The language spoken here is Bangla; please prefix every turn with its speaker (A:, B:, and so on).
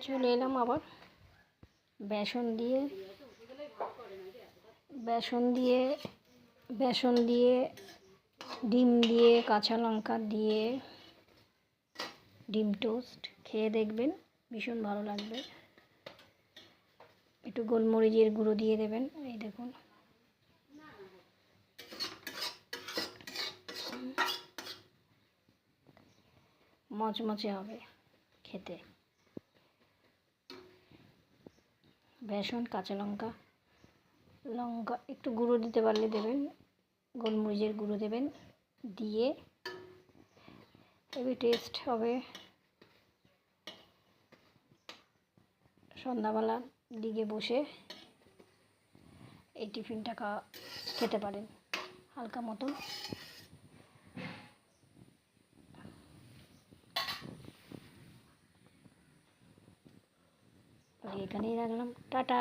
A: চলে এলাম আবার বেসন দিয়ে ডিম দিয়ে কাঁচা লঙ্কা দিয়ে ডিম টোস্ট খেয়ে দেখবেন, ভীষণ ভালো লাগবে। একটু গোলমরিচের গুঁড়ো দিয়ে দেবেন। এই দেখুন, মচমচে হবে খেতে। বেসন, কাঁচা লঙ্কা একটু গুঁড়ো দিতে পারলে দেবেন, গোলমরিচের গুঁড়ো দেবেন, দিয়ে হেভি টেস্ট হবে। সন্ধ্যাবেলার দিকে বসে এই টিফিনটা খেতে পারেন হালকা মতন। এখানেই রাখলাম, টাটা।